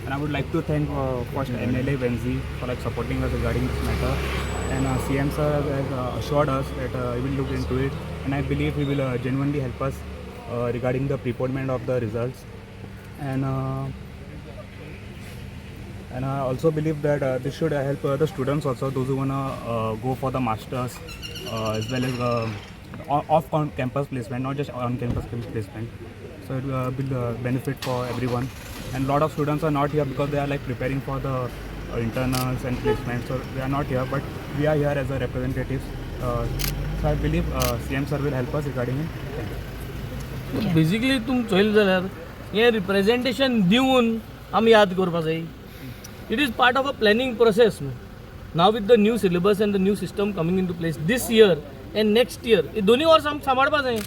And I would like to thank first MLA Venzi for like supporting us regarding this matter. And CM sir has assured us that he will look into it, and I believe he will genuinely help us regarding the preponement of the results. And I also believe that this should help the students also, those who wanna go for the masters, as well as off-campus placement, not just on-campus placement. So it will benefit for everyone. And a lot of students are not here because they are like preparing for the internals and placements, so they are not here. But we are here as a representatives. So I believe CM sir will help us regarding it. Thank you. Basically तुम चोयल जाल्यार हे representation दिवन आमी याद करपा जाय. It is part of a planning process. Now with the new syllabus and the new system coming into place this year and next year, हे दोन्ही वर्ष आमी सांबाळपा जाय.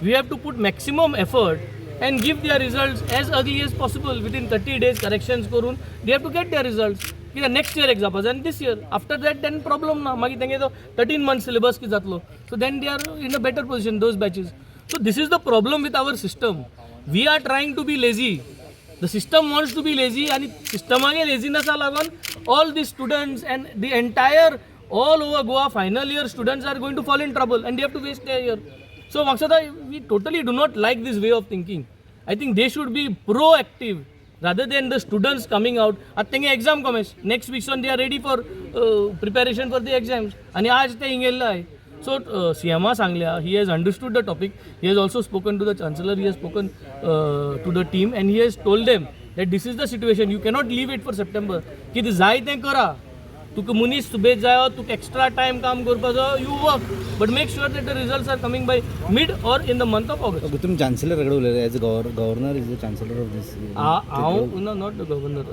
We have to put maximum effort and give their results as early as possible. Within 30 days corrections करून they have to get their results. कित्याक next year exam and this year. After that then problem ना. मागीर तेंगे तो 13 months syllabus की जातलो. So then they are in a better position, those batches. So this is the problem with our system. We are trying to be lazy. The system wants to be lazy, and systemaगे laziness लागून all the students and the entire all over Goa final year students are going to fall in trouble and they have to waste their year. So Maksada, we totally do not like this way of thinking. I think they should be proactive rather than the students coming out. At तेंगे exam comes next week, so they are ready for preparation for the exams. आणि आज ते इंगेल्ला आहे. So CMA Sanglia, he has understood the topic. He has also spoken to the chancellor. He has spoken to the team, and he has told them that this is the situation. You cannot leave it for September. कि ते जाय तें करा. तुका मुनीस सुबेज जायो, तुका extra time काम करपा जायो, you work. But make sure that the results are coming by mid or in the month of August. Okay, तुम chancellor कड़े उलयले as a governor is the chancellor of this. No, not the governor.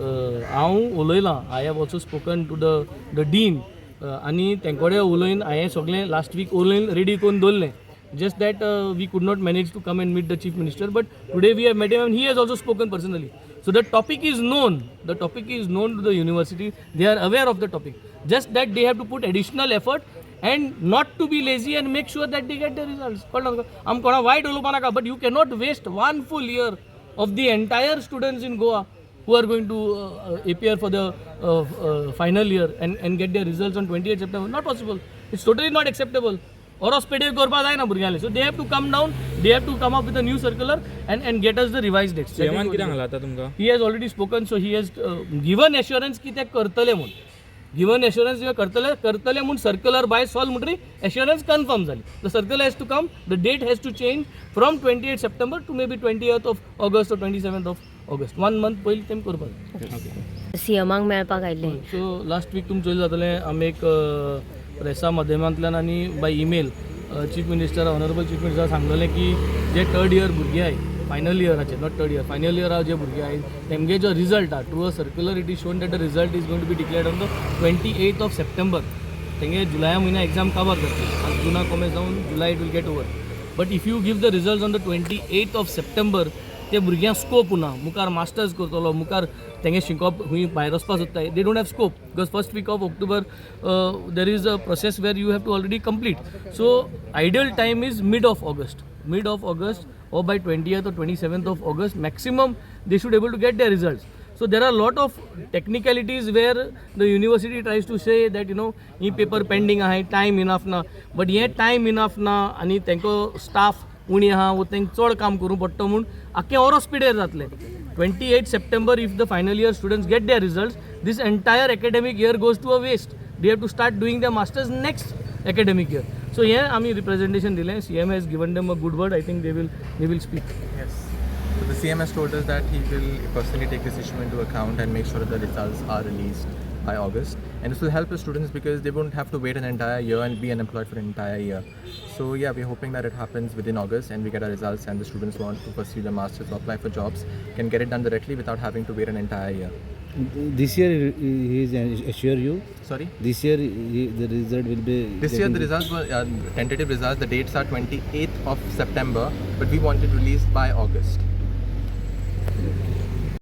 I have also spoken to the dean. आणि तेंकोडे उलोवन हांवें सगळें last week उलोवन रेडी करून दवरलें. Just that we could not manage to come and meet the chief minister, but today we have met him and he has also spoken personally. So the topic is known. The topic is known to the university. They are aware of the topic. Just that they have to put additional effort and not to be lazy and make sure that they get the results. I'm going to wide ulupana, but you cannot waste one full year of the entire students in Goa who are going to appear for the final year and get their results on 28 September. Not possible. It's totally not acceptable. Or hospital korba jay na burgyale. So they have to come down. They have to come up with a new circular and get us the revised dates. जेवण कित्याक घाला आता तुमकां? He has already spoken, so he has given assurance की ते करतले म्हणून. Given assurance जे करतले म्हणून circular by Sol म्हणटरी assurance confirm झाली. The circular has to come. The date has to change from 28 September to maybe 20th of August or 27th of August. 1 month पयली तेम करपाक. सीएमाक मेळपाक आयिल्ले. सो लास्ट वीक तुमचें चोयल जातलें आमी एक प्रेसा माध्यमांतल्यान आनी by email chief minister honourable chief minister सांगलेलें की जे थर्ड इयर भुरगे आहाय फायनल इयराचे, नॉट थर्ड इयर, फायनल इयरा जे भुरगे आहाय तेमगे जो रिजल्ट आहा through a circular it is shown that the result is going to be declared on the 28th of September. तेंगे जुलाया म्हयन्या एग्जाम कवर जातली. आज जुना कॉमेज जावन जुलाय it will get over. But if you give the result on the 28th of September, ते भुरग्यांक स्कोप उरना. मुखार मास्टर्स करतलो, मुखार तेंगे शिकोवप खूंय भायर वचपा सोदताय, they don't have scope because first week of October there is a process where you have to already complete. So ideal time is mid of August or by 20th or 27th of August maximum they should able to get their results. So there are a lot of technicalities where the university tries to say that he paper pending ahay, time enough na, but ye time enough na ani tenko staff उणी आहा वो तेंक चड काम करूं पडटा म्हूण आख्खें ओरो स्पिडेर जातलें. 28 September if the final year students get their results, this entire academic year goes to a waste. They have to start doing their masters next academic year. So here आमी representation दिलें. CM has given them a good word. I think they will speak. Yes. So the CM has told us that he will personally take this issue into account and make sure that the results are released by August, and this will help the students because they won't have to wait an entire year and be unemployed for an entire year. So yeah, we're hoping that it happens within August and we get our results, and the students who want to pursue their masters or apply for jobs can get it done directly without having to wait an entire year. This year he is assure you? Sorry? This year the result will be... This year the results were tentative results. The dates are 28th of September, but we want it released by August.